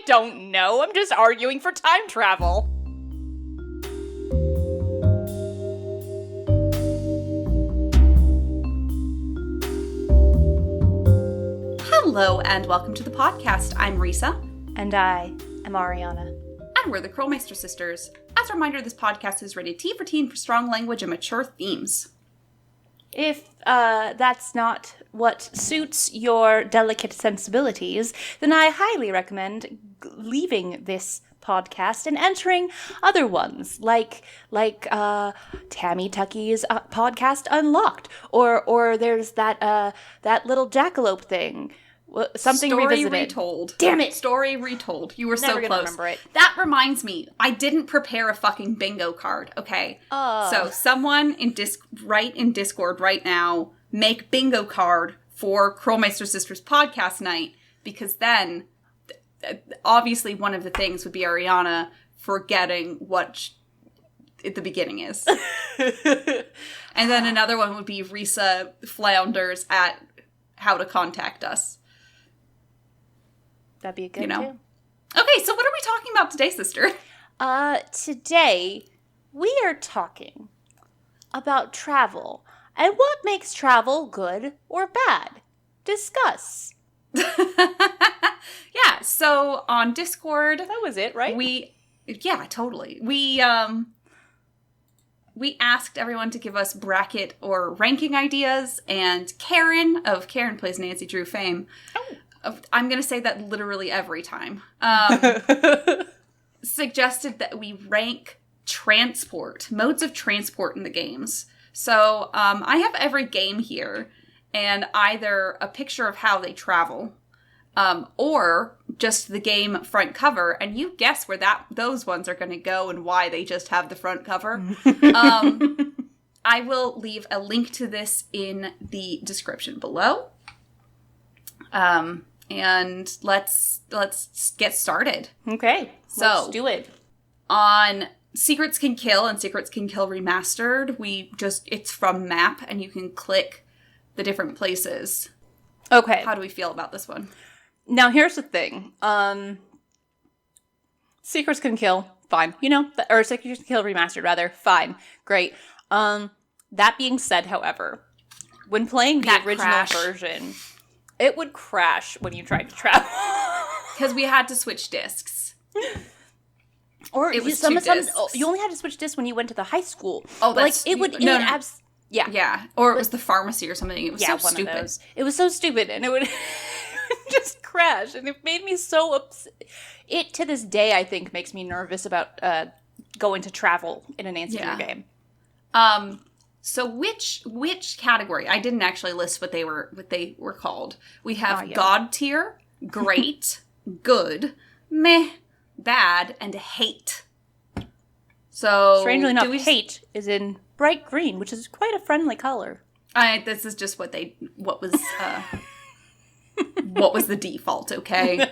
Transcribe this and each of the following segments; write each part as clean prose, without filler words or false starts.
don't know. I'm just arguing for time travel. Hello and welcome to the podcast. I'm Risa. And I am Ariana. And we're the Krolmeister sisters. As a reminder, this podcast is rated T for teen for strong language and mature themes. If that's not what suits your delicate sensibilities, then I highly recommend leaving this podcast and entering other ones, like Tammy Tucky's podcast Unlocked, or there's that little jackalope thing. Something Story revisited. Retold. Damn it! Story Retold. You were Never so gonna close. remember it. That reminds me, I didn't prepare a fucking bingo card, okay? So someone in Discord right now, make bingo card for Krolmeister Sisters podcast night, because then, obviously one of the things would be Ariana forgetting what the beginning is. And then another one would be Risa flounders at how to contact us. That'd be a good too. Okay, so what are we talking about today, sister? Today we are talking about travel and what makes travel good or bad. Discuss. Yeah, so on Discord, That was it, right? Yeah, totally. We asked everyone to give us bracket or ranking ideas, and Karen Plays Nancy Drew fame. I'm going to say that literally every time. Suggested that we rank modes of transport in the games. So I have every game here, and either a picture of how they travel, or just the game front cover, and you guess where those ones are going to go and why they just have the front cover. I will leave a link to this in the description below. And let's get started. Okay, so let's do it. On Secrets Can Kill and Secrets Can Kill Remastered, it's from map, and you can click the different places. Okay. How do we feel about this one? Now, here's the thing. Secrets Can Kill, fine. Or Secrets Can Kill Remastered, rather. Fine. Great. That being said, however, when playing the original version, it would crash when you tried to travel. Because we had to switch discs. Or it was you only had to switch discs when you went to the high school. Oh, that's... Yeah. Or it was the pharmacy or something. It was so stupid. Of those. It was so stupid, and it would just crash, and it made me so upset. It, to this day, I think, makes me nervous about going to travel in a Nancy Drew game. So which category? I didn't actually list what they were called. We have God tier, great, good, meh, bad, and hate. So strangely enough, hate is in bright green, which is quite a friendly color. This is just what was the default, okay?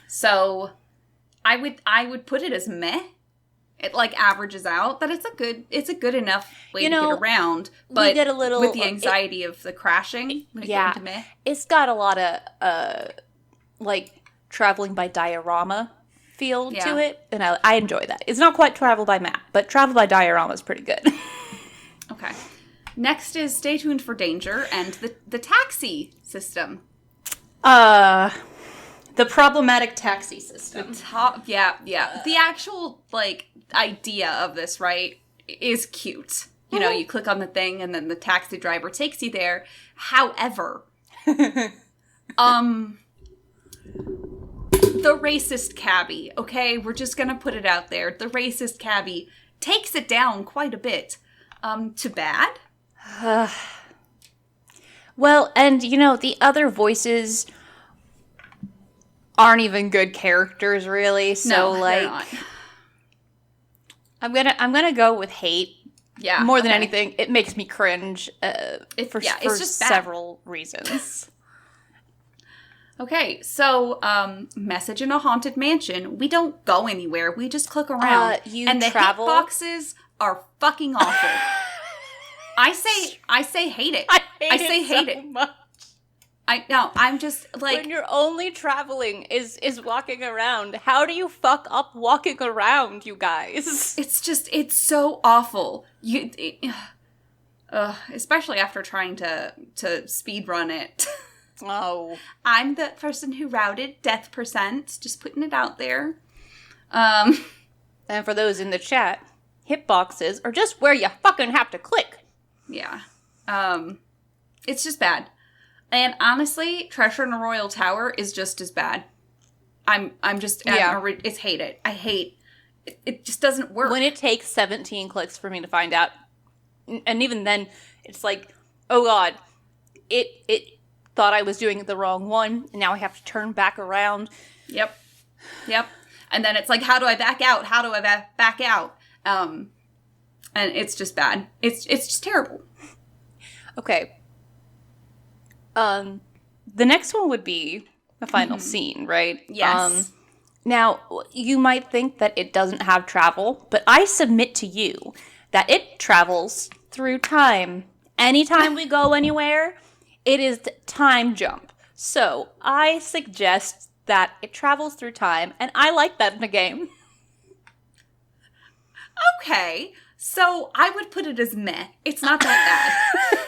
So I would put it as meh. It averages out that it's a good enough way to get around, but get a little, with the anxiety of the crashing when it goes into meh. It's got a lot of traveling by diorama feel to it, and I enjoy that. It's not quite travel by map, but travel by diorama is pretty good. Okay. Next is Stay Tuned for Danger and the taxi system. The problematic taxi system. The actual idea of this, right, is cute. You click on the thing and then the taxi driver takes you there. However, the racist cabbie, okay, we're just gonna put it out there. The racist cabbie takes it down quite a bit. To bad? Well, and the other voices aren't even good characters, really. So they're not. I'm gonna go with hate. Yeah. More than anything, it makes me cringe for just several reasons. Okay, so Message in a Haunted Mansion. We don't go anywhere. We just click around. And the hitboxes are fucking awful. I say hate it. I say hate it so much. I'm just like... When you're only traveling is walking around, how do you fuck up walking around, you guys? It's so awful. Especially after trying to speed run it. Oh. I'm the person who routed death percent, just putting it out there. And for those in the chat, hitboxes are just where you fucking have to click. Yeah. It's just bad. And honestly, Treasure in a Royal Tower is just as bad. It's hate it. I hate it. Just doesn't work. When it takes 17 clicks for me to find out, and even then, it's like, oh god, it thought I was doing the wrong one, and now I have to turn back around. Yep. And then it's like, how do I back out? How do I back out? And it's just bad. It's just terrible. Okay. The next one would be the final scene, right? Yes. Now, you might think that it doesn't have travel, but I submit to you that it travels through time. Anytime we go anywhere, it is time jump. So, I suggest that it travels through time, and I like that in a game. Okay. So, I would put it as meh. It's not that bad.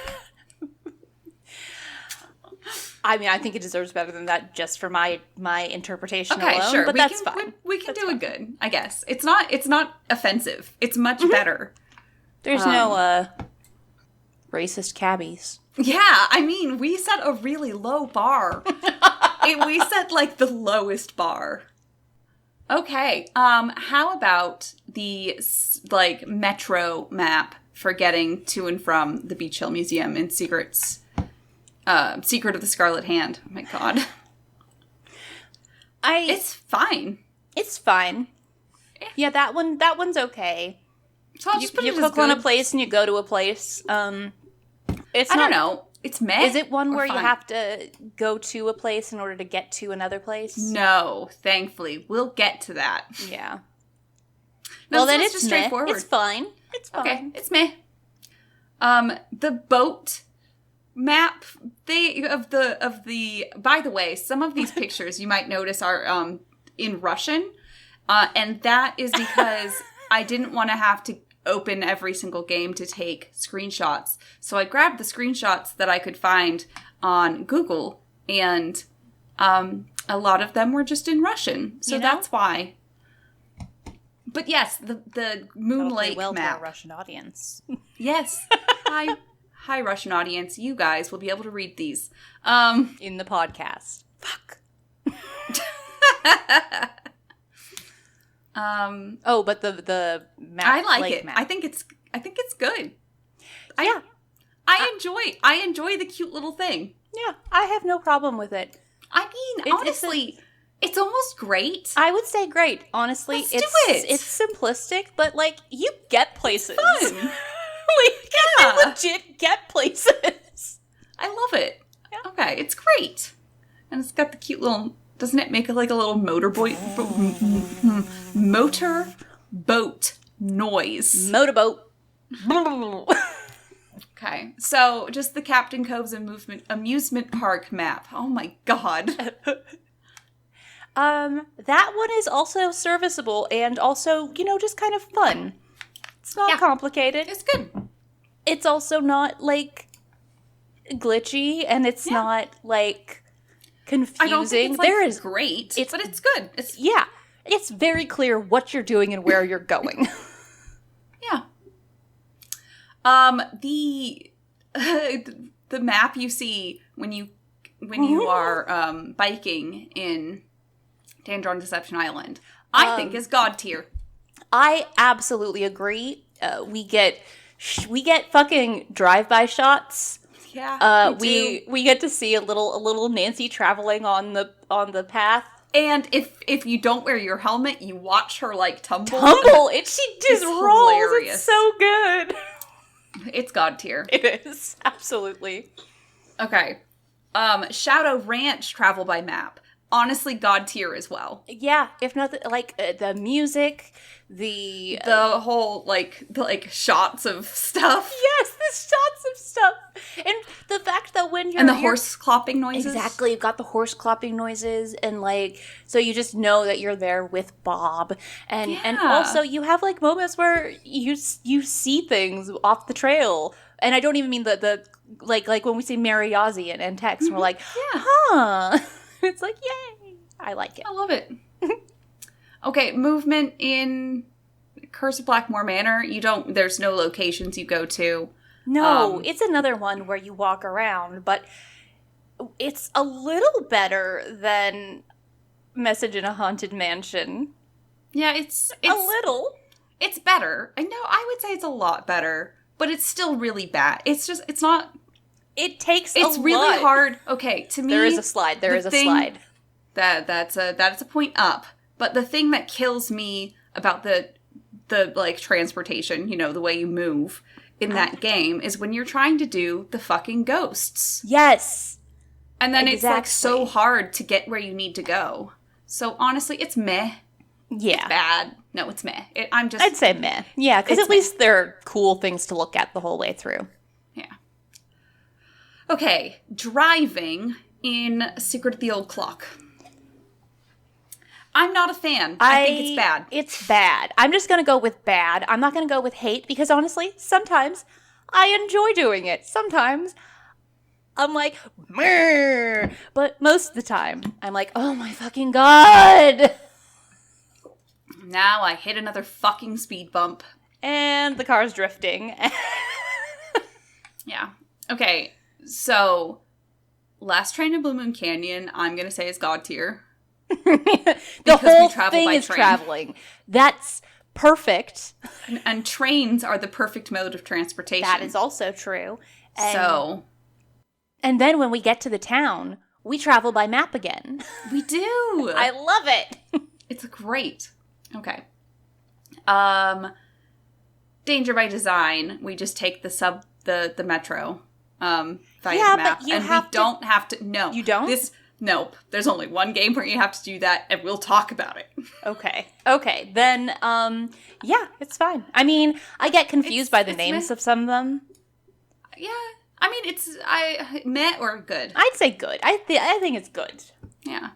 I mean, I think it deserves better than that just for my interpretation alone, sure. but that's fine. We can do it good, I guess. It's not offensive. It's much better. There's no racist cabbies. Yeah, I mean, we set a really low bar. We set, like, the lowest bar. Okay, how about the, like, metro map for getting to and from the Beach Hill Museum in Secret of the Scarlet Hand? Oh my god. It's fine. It's fine. Yeah, that one's okay. So I'll just put you it as click good. on a place and you go to a place. It's I don't know. It's meh. Is it one where fine? you have to go to a place in order to get to another place? No, thankfully. We'll get to that. Yeah. No, Well, then it's it's just straightforward. It's fine. It's fine. Okay, it's meh. The boat map by the way, some of these pictures you might notice are in Russian, and that is because I didn't want to have to open every single game to take screenshots. So I grabbed the screenshots that I could find on Google, and a lot of them were just in Russian. So that's why. But yes, the Moon Lake well map. to our Russian audience. Yes. Hi, Russian audience. You guys will be able to read these. In the podcast. Fuck. But the map. I like Lake it. map. I think it's good. Yeah. I enjoy the cute little thing. Yeah, I have no problem with it. I mean, honestly, it's almost great. I would say great. Honestly, Let's do it. It's simplistic, but like you get places. Fun. You legit get places. I love it. Yeah. Okay, it's great. And it's got the cute little... Doesn't it make it like a little motorboat noise? Motorboat. Okay, so just the Captain Cove's amusement park map. Oh my god. That one is also serviceable and also, just kind of fun. It's not complicated. It's good. It's also not, like, glitchy, and it's not, like, confusing. I don't think it's, great, but it's good. It's very clear what you're doing and where you're going. Yeah. The map you see when you are biking in Dandron Deception Island, I think is god tier. I absolutely agree. We get fucking drive-by shots. Yeah. We get to see a little Nancy traveling on the path. And if you don't wear your helmet, you watch her like tumble. She just rolls. Hilarious. It's so good. It's god tier. It is absolutely. Okay. Shadow Ranch travel by map. honestly God tier as well. Yeah, if nothing, like the music, the whole the shots of stuff. Yes, the shots of stuff, and the fact that when you're and the horse clopping noises. Exactly, you've got the horse clopping noises, and so you just know that you're there with Bob, and also you have moments where you see things off the trail, and I don't even mean the like when we see Mary Ozzy and Tex, and we're like, huh. It's like, yay! I like it. I love it. Okay, movement in Curse of Blackmore Manor. There's no locations you go to. No, it's another one where you walk around, but it's a little better than Message in a Haunted Mansion. Yeah, it's a little. It's better. I know, I would say it's a lot better, but it's still really bad. It's not... It's really hard. Okay, to me, there is a slide. There is a slide. That's a point up. But the thing that kills me about the transportation, the way you move in that game, is when you're trying to do the fucking ghosts. Yes. And then it's so hard to get where you need to go. So honestly, it's meh. Yeah. It's bad. No, it's meh. I'd say meh. Yeah, because at least there are cool things to look at the whole way through. Yeah. Okay, driving in Secret of the Old Clock. I'm not a fan. I think it's bad. It's bad. I'm just going to go with bad. I'm not going to go with hate because honestly, sometimes I enjoy doing it. Sometimes I'm like, meh. But most of the time, I'm like, oh my fucking God. Now I hit another fucking speed bump. And the car's drifting. Yeah. Okay. So, Last Train in Blue Moon Canyon, I'm going to say is God tier. The whole thing is traveling. That's perfect. And trains are the perfect mode of transportation. That is also true. And then when we get to the town, we travel by map again. We do. I love it. It's great. Okay. Danger by Design, we just take the metro. Via map, but you don't have to. No, you don't. Nope. There's only one game where you have to do that, and we'll talk about it. Okay. Then, yeah, it's fine. I mean, I get confused by the names of some of them. Yeah, I mean, it's meh or good. I'd say good. I think it's good. Yeah.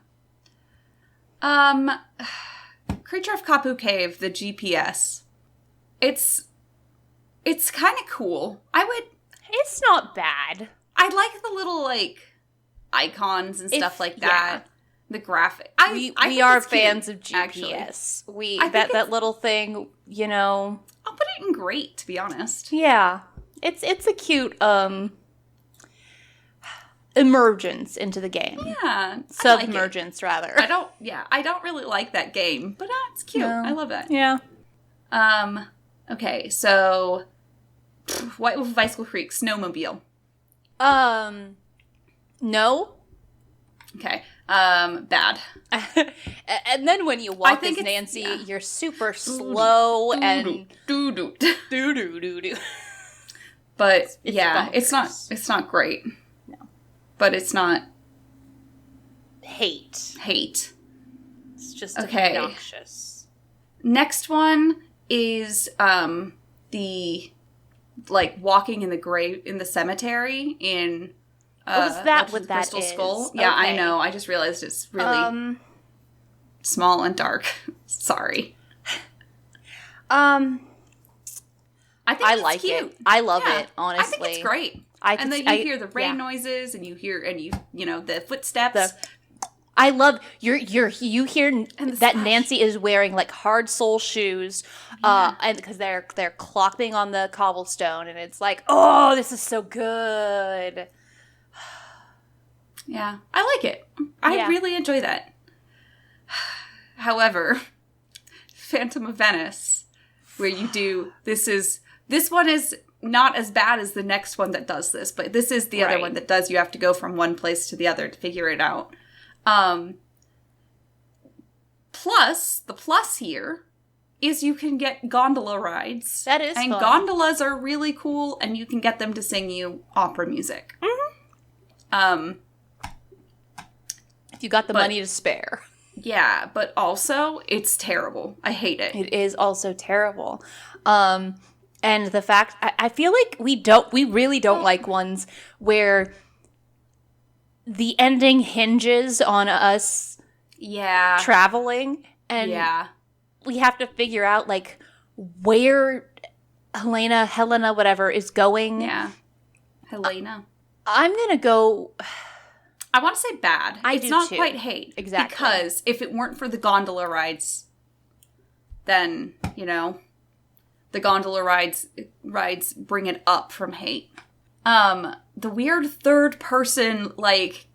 Creature of Kapu Cave, the GPS. It's kind of cool. It's not bad. I like the little, icons and stuff like that. Yeah. The graphic. We are fans of GPS. Actually. That little thing, I'll put it in great, to be honest. Yeah. It's a cute, emergence into the game. Yeah. Submergence, rather. I don't really like that game, but it's cute. No. I love that. Yeah. Okay, so White Wolf of Icicle Creek, snowmobile. No. Okay. Bad. And then when you walk as Nancy, you're super slow and do. But it's not great. No. But it's not hate. It's just obnoxious. Next one is the walking in the grave in the cemetery in is that what that Crystal is? Skull? Yeah, okay. I know. I just realized it's really small and dark. Sorry. I like cute. it. I love it, honestly. I think it's great. And then you hear the rain noises and you hear the footsteps. I love you hear that Nancy is wearing hard sole shoes, and because they're clopping on the cobblestone, and it's like, oh, this is so good. Yeah, I like it. I really enjoy that. However, Phantom of Venice, where you do this one is not as bad as the next one that does this, but this is the other one that does. You have to go from one place to the other to figure it out. Plus, the plus here is you can get gondola rides. That is and fun. Gondolas are really cool, and you can get them to sing you opera music. Mm-hmm. If you got the money to spare. Yeah, but also, it's terrible. I hate it. It is also terrible. And the fact, I feel like we really don't like ones where the ending hinges on us traveling. And we have to figure out, like, where Helena, whatever, is going. Yeah. Helena. I'm going to go... I want to say bad. It's not too. quite hate. Exactly. Because if it weren't for the gondola rides, then, you know, the gondola rides bring it up from hate. The weird third person, like,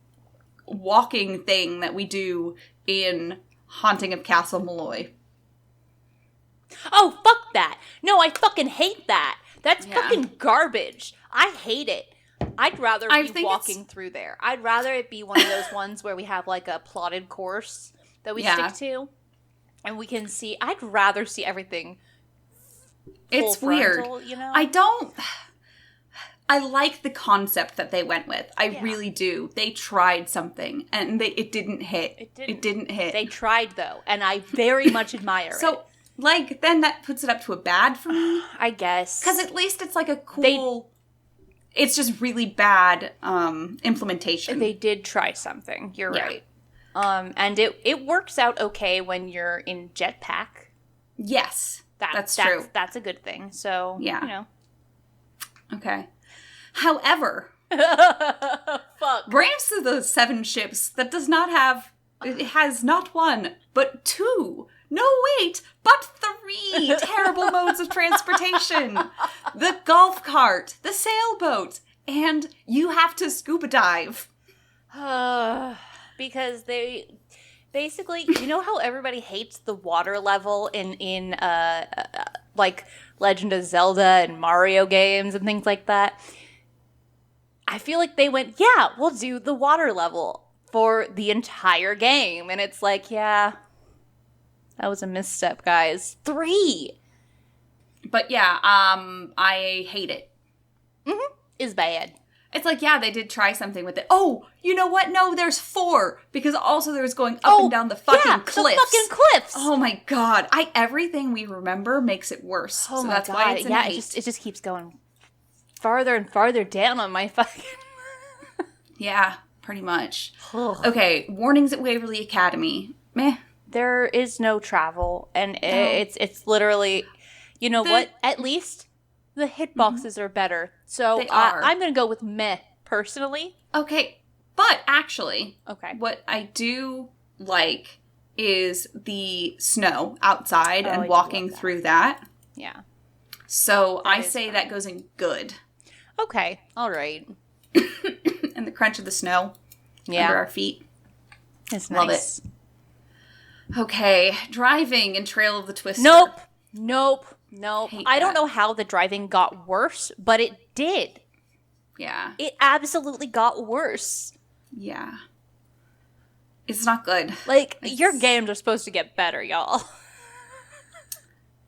walking thing that we do in Haunting of Castle Malloy. Oh, fuck that. No, I fucking hate that. That's fucking garbage. I hate it. I'd rather be walking through there. I'd rather it be one of those ones where we have, like, a plotted course that we stick to. And we can see... I'd rather see everything It's frontal, weird. You know? I like the concept that they went with. I really do. They tried something, and it didn't hit. It didn't hit. They tried, though, and I very much admire it. So, like, then that puts it up to a bad for me? I guess. Because at least it's like a cool... It's just really bad implementation. They did try something. You're right. And it works out okay when you're in jetpack. Yes. That's true. That's a good thing. So, you know. Okay. However, Brands of the Seven Ships that does not have... It has not one, but two... No, wait, but three terrible modes of transportation. The golf cart, the sailboat, and you have to scuba dive. Because they... Basically, you know how everybody hates the water level in like, Legend of Zelda and Mario games and things like that? I feel like they went, yeah, we'll do the water level for the entire game. And it's like, yeah... That was a misstep, guys. 3! But yeah, I hate it. Mm-hmm. It's bad. It's like, yeah, they did try something with it. Oh, you know what? No, there's 4. Because also there's going up and down the fucking cliffs. The fucking cliffs! Oh my god. Everything we remember makes it worse. Oh so my that's god. why it's an 8. It just keeps going farther and farther down on my fucking... Yeah, pretty much. Okay, Warnings at Waverly Academy. Meh. There is no travel, and it's literally, you know what? At least the hitboxes are better. So I'm going to go with meh, personally. Okay, but actually, what I do like is the snow outside and walking through that. Yeah. So I say that goes in good. Okay, all right. And the crunch of the snow under our feet. It's nice. Love it. Okay, driving in Trail of the Twister. Nope. I don't know how the driving got worse, but it did. Yeah. It absolutely got worse. Yeah. It's not good. Like, your games are supposed to get better, y'all.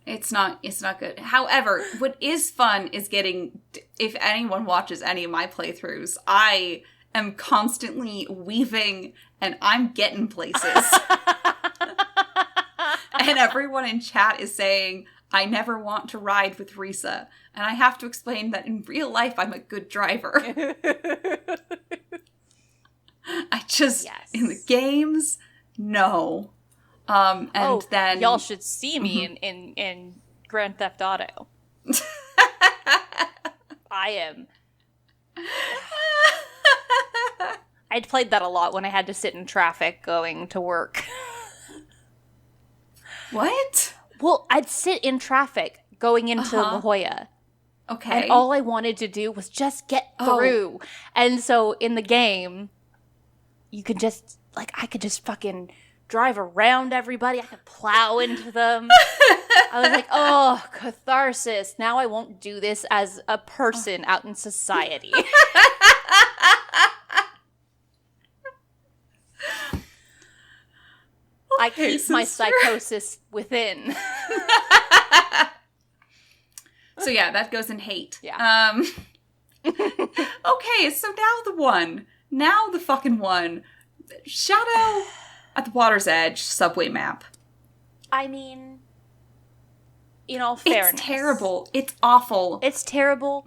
It's not good. However, what is fun is getting, if anyone watches any of my playthroughs, I am constantly weaving and I'm getting places. And everyone in chat is saying, I never want to ride with Risa. And I have to explain that in real life, I'm a good driver. I just, in the games, no. Then y'all should see me in Grand Theft Auto. I am. I'd played that a lot when I had to sit in traffic going to work. What? Well, I'd sit in traffic going into La Jolla. Okay. And all I wanted to do was just get through. And so in the game, you could just, like, I could just fucking drive around everybody. I could plow into them. I was like, oh, catharsis. Now I won't do this as a person out in society. I keep my psychosis within. So yeah, that goes in hate. Yeah. Okay, so now the fucking one Shadow at the Water's Edge subway map. I mean, in all fairness. It's terrible. It's awful. It's terrible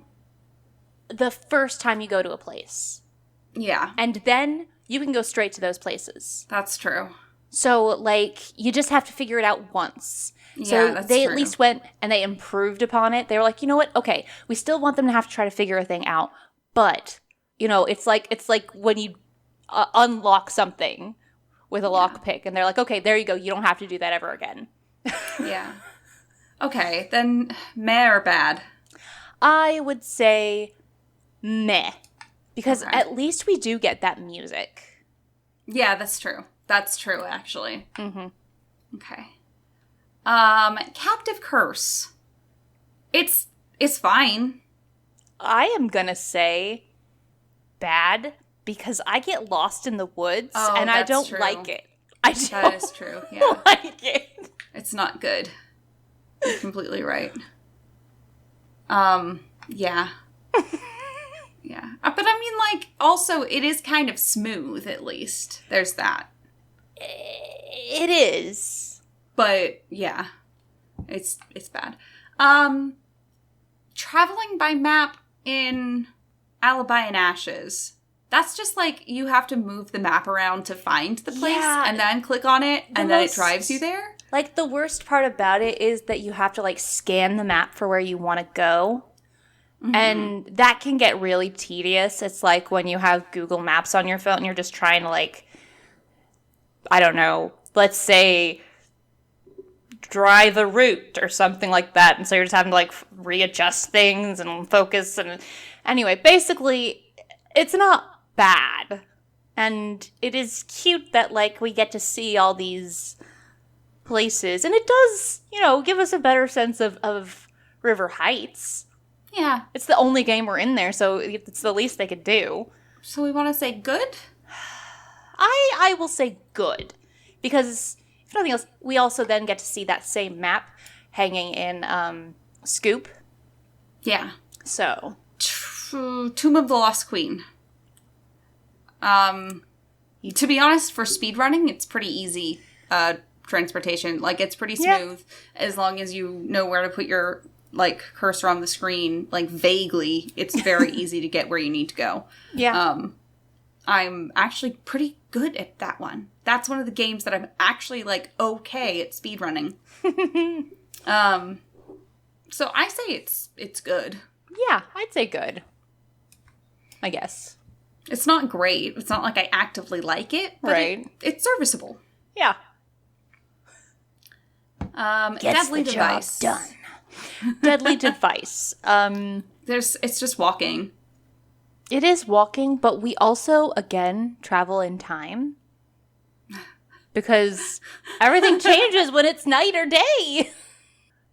the first time you go to a place. Yeah. And then you can go straight to those places. That's true. So, like, you just have to figure it out once. Yeah, so that's they true. at least went and they improved upon it. They were like, you know what? Okay, we still want them to have to try to figure a thing out. But, you know, it's like when you unlock something with a lockpick. And they're like, okay, there you go. You don't have to do that ever again. Yeah. Okay, then meh or bad? I would say meh. Because at least we do get that music. Yeah, that's true. That's true, actually. Mm-hmm. Okay. Captive Curse. It's fine. I am gonna say bad because I get lost in the woods and I don't like it. That is true, yeah. Like it. It's not good. You're completely right. Yeah. Yeah. But I mean, like, also, it is kind of smooth, at least. There's that. It is. But, yeah. It's bad. Traveling by map in Alibi and Ashes. That's just like, you have to move the map around to find the place, and then click on it, and then it drives you there. Like, the worst part about it is that you have to, like, scan the map for where you want to go. Mm-hmm. And that can get really tedious. It's like when you have Google Maps on your phone and you're just trying to, like, I don't know, let's say drive a route or something like that. And so you're just having to, like, readjust things and focus. And anyway, basically, it's not bad. And it is cute that, like, we get to see all these places. And it does, you know, give us a better sense of River Heights. Yeah. It's the only game we're in there, so it's the least they could do. So we want to say good? I will say good. Because, if nothing else, we also then get to see that same map hanging in Scoop. Yeah. So. Tomb of the Lost Queen. To be honest, for speedrunning, it's pretty easy transportation. Like, it's pretty smooth as long as you know where to put your, like, cursor on the screen, like, vaguely. It's very easy to get where you need to go. Yeah. I'm actually pretty good at that one. That's one of the games that I'm actually, like, okay at speedrunning. So I say it's good. Yeah, I'd say good. I guess. It's not great. It's not like I actively like it, but it's serviceable. Yeah. Deadly Device. Done. Deadly Device. It's just walking. It is walking, but we also, again, travel in time. Because everything changes when it's night or day.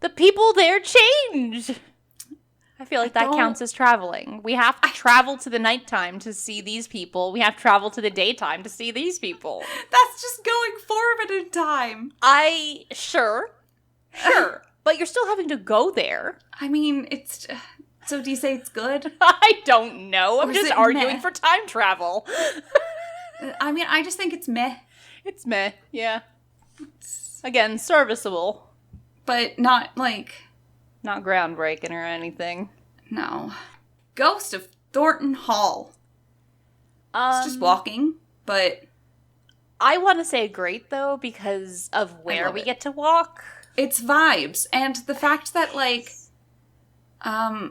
The people there change. I feel like that counts as traveling. We have to travel to the nighttime to see these people. We have to travel to the daytime to see these people. That's just going forward in time. Sure. But you're still having to go there. I mean, it's... So do you say it's good? I don't know. I'm just arguing meh? for time travel. I mean, I just think it's meh. It's meh, yeah. Again, serviceable. But not, like... Not groundbreaking or anything. No. Ghost of Thornton Hall. It's just walking, but... I want to say great, though, because of where we get to walk. It's vibes. And the fact that, like... I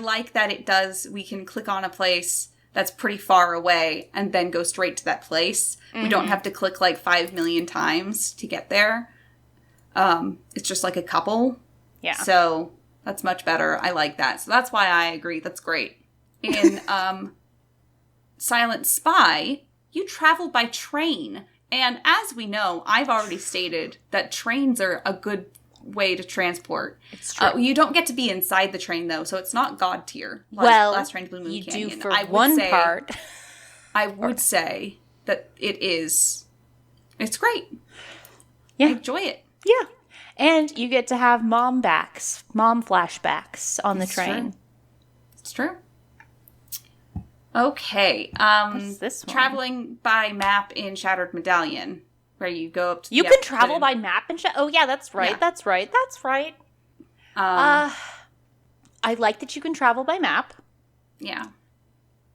like that it does... We can click on a place that's pretty far away and then go straight to that place. Mm-hmm. We don't have to click, like, 5 million times to get there. It's just like a couple. Yeah. So that's much better. I like that. So that's why I agree. That's great. In Silent Spy, you travel by train. And as we know, I've already stated that trains are a good way to transport. It's true. You don't get to be inside the train, though, so it's not God tier. Like well, Last Train to Blue Moon you Canyon. do for one part. I would say that it's great. Yeah. I enjoy it. Yeah. And you get to have mom flashbacks on the train. It's true. Okay. What's this one? Traveling by map in Shattered Medallion, where you go up to You can travel by map and oh yeah, that's right. Yeah. That's right. I like that you can travel by map. Yeah.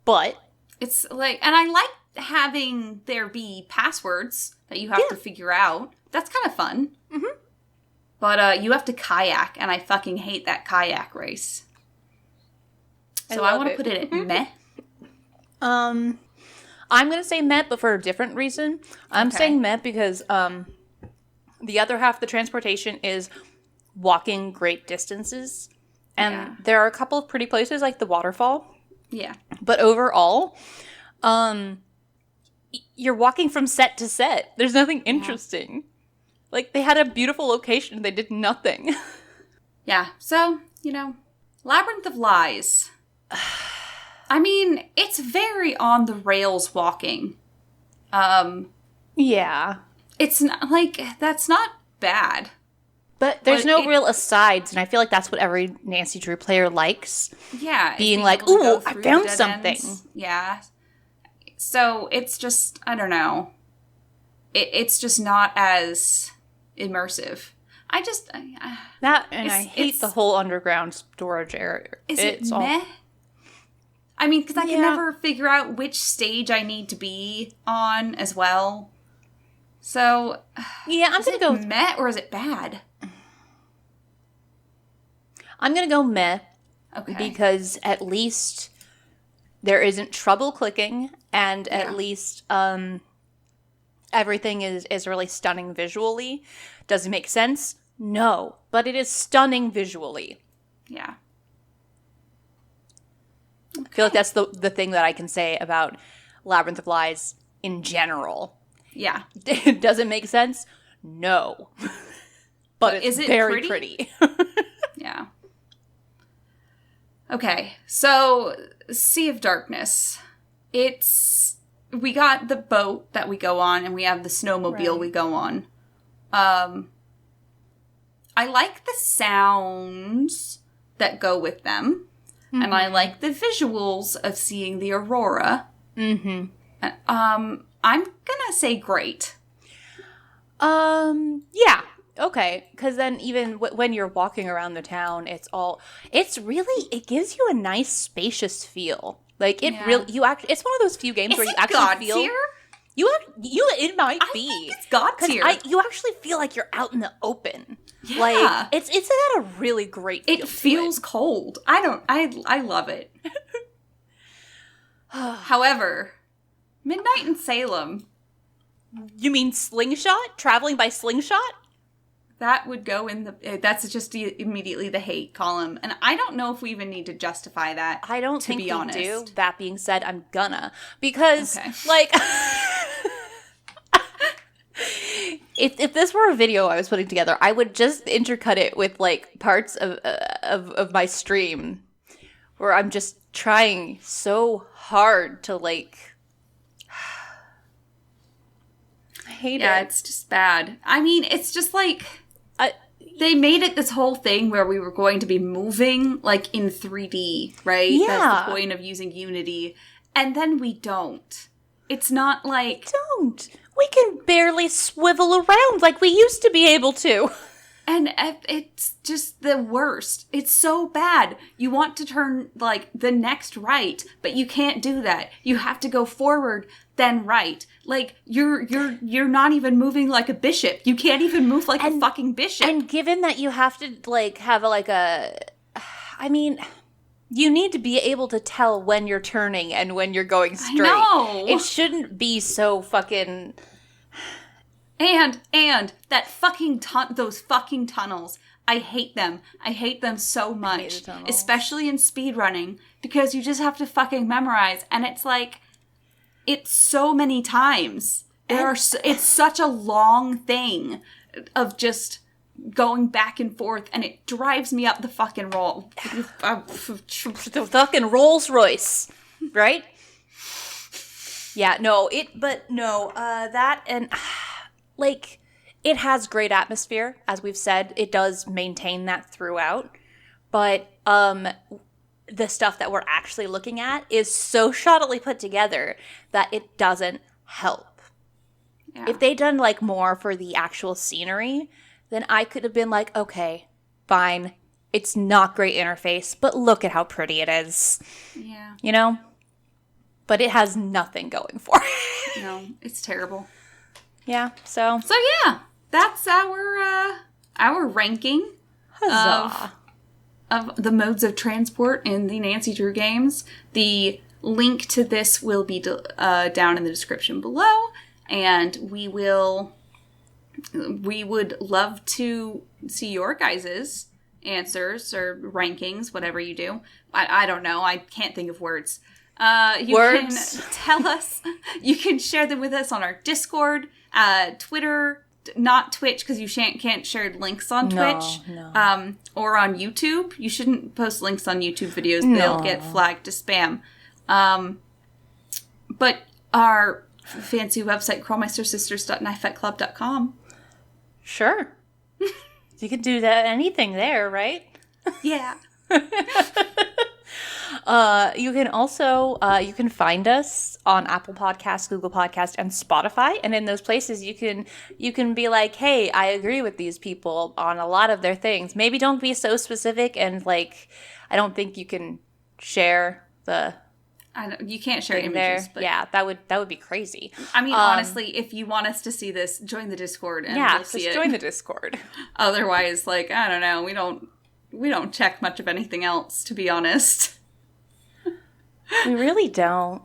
But it's like, and I like having there be passwords that you have to figure out. That's kind of fun. Mm-hmm. But you have to kayak, and I fucking hate that kayak race. So I want to put it at meh. I'm going to say meh, but for a different reason. I'm saying meh because the other half of the transportation is walking great distances. And there are a couple of pretty places like the waterfall. Yeah. But overall, you're walking from set to set. There's nothing interesting. Like, they had a beautiful location. They did nothing. Yeah. So, Labyrinth of Lies. I mean, it's very on the rails walking. Yeah. It's not, like, that's not bad. But there's no real asides, and I feel like that's what every Nancy Drew player likes. Yeah. Being like, ooh, I found something. Ends. Yeah. So it's just, I don't know. It's just not as immersive. I hate the whole underground storage area. It's meh? I mean, because I can never figure out which stage I need to be on as well. So, yeah, I'm going to go meh, or is it bad? I'm going to go meh. Okay. Because at least there isn't trouble clicking, and at least everything is really stunning visually. Does it make sense? No. But it is stunning visually. Yeah. Okay. I feel like that's the thing that I can say about Labyrinth of Lies in general. Yeah. Does it make sense? No. But it's very pretty. Yeah. Okay, so Sea of Darkness. We got the boat that we go on, and we have the snowmobile we go on. I like the sounds that go with them, and I like the visuals of seeing the aurora. Mm-hmm. I'm gonna say great. Yeah. Okay, because then even when you're walking around the town, it gives you a nice spacious feel. Like it's one of those few games where you actually feel it might be. I think it's God tier. You actually feel like you're out in the open. Yeah. Like it's got a really great feel. It feels cold. I love it. However, Midnight in Salem. You mean slingshot? Traveling by slingshot? That would go in that's just immediately the hate column. And I don't know if we even need to justify that. I don't think we do. That being said, I'm gonna. Because, if this were a video I was putting together, I would just intercut it with, like, parts of my stream where I'm just trying so hard to, like... I hate it. Yeah, it's just bad. I mean, it's just like... they made it this whole thing where we were going to be moving, like, in 3D, right? Yeah. That's the point of using Unity. And then we don't. It's not like... We can barely swivel around like we used to be able to. And it's just the worst. It's so bad. You want to turn, like, the next right, but you can't do that. You have to go forward, then right. Like, you're not even moving like a bishop. You can't even move like a fucking bishop. And given that you have to, like, have I mean, you need to be able to tell when you're turning and when you're going straight. I know. It shouldn't be so fucking... And that fucking those fucking tunnels. I hate them. I hate them so much. Especially in speedrunning, because you just have to fucking memorize, and it's like, it's so many times. It's such a long thing of just going back and forth, and it drives me up the fucking roll. The fucking Rolls Royce, right? Yeah, that and... Like, it has great atmosphere, as we've said. It does maintain that throughout. But the stuff that we're actually looking at is so shoddily put together that it doesn't help. Yeah. If they'd done like more for the actual scenery, then I could have been like, okay, fine. It's not great interface, but look at how pretty it is. Yeah. You know? But it has nothing going for it. No, it's terrible. Yeah, so yeah, that's our ranking of the modes of transport in the Nancy Drew games. The link to this will be down in the description below, and we would love to see your guys's answers or rankings, whatever you do. I don't know. I can't think of words. You words. Can tell us. You can share them with us on our Discord, Twitter, not Twitch, because you can't share links on Twitch. No. Or on YouTube. You shouldn't post links on YouTube videos. They'll get flagged to spam. But our fancy website, krolmeistersisters.knifefightclub.com. Sure. You can do that anything there, right? Yeah. You can also you can find us on Apple Podcasts, Google Podcasts, and Spotify. And in those places, you can be like, hey, I agree with these people on a lot of their things. Maybe don't be so specific, and like, I don't think you can share the. You can't share images, there. But yeah, that would be crazy. I mean, honestly, if you want us to see this, join the Discord and we'll see it. Join the Discord. Otherwise, like, I don't know, we don't check much of anything else, to be honest. We really don't.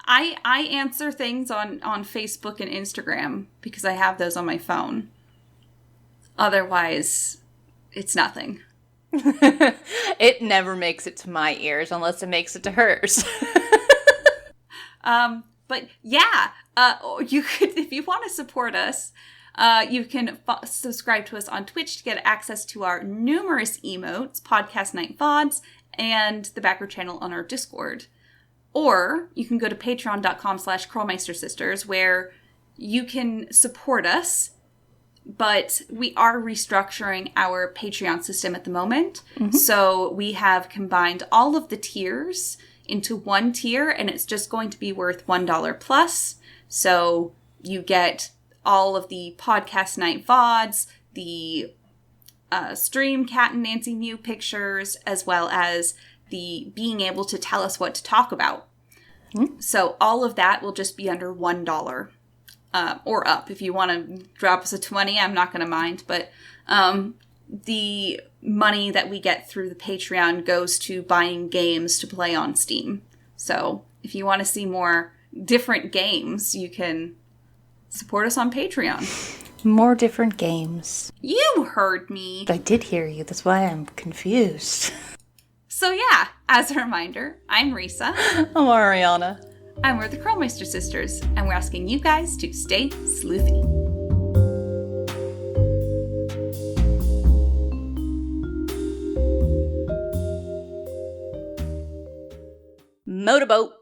I answer things on Facebook and Instagram because I have those on my phone. Otherwise, it's nothing. It never makes it to my ears unless it makes it to hers. But yeah, you could, if you want to support us, you can subscribe to us on Twitch to get access to our numerous emotes, Podcast Night VODs, and the backer channel on our Discord. Or you can go to patreon.com/KrolmeisterSisters, where you can support us. But we are restructuring our Patreon system at the moment. Mm-hmm. So we have combined all of the tiers into one tier, and it's just going to be worth $1 plus. So you get all of the Podcast Night VODs, the stream Cat and Nancy Mew pictures, as well as the being able to tell us what to talk about. Mm-hmm. So all of that will just be under $1. Or up. If you want to drop us a 20, I'm not going to mind. But the money that we get through the Patreon goes to buying games to play on Steam. So if you want to see more different games, you can support us on Patreon. More different games. You heard me. I did hear you. That's why I'm confused. So yeah, as a reminder, I'm Risa. I'm Ariana. And we're the Krolmeister Sisters, and we're asking you guys to stay sleuthy. Motorboat.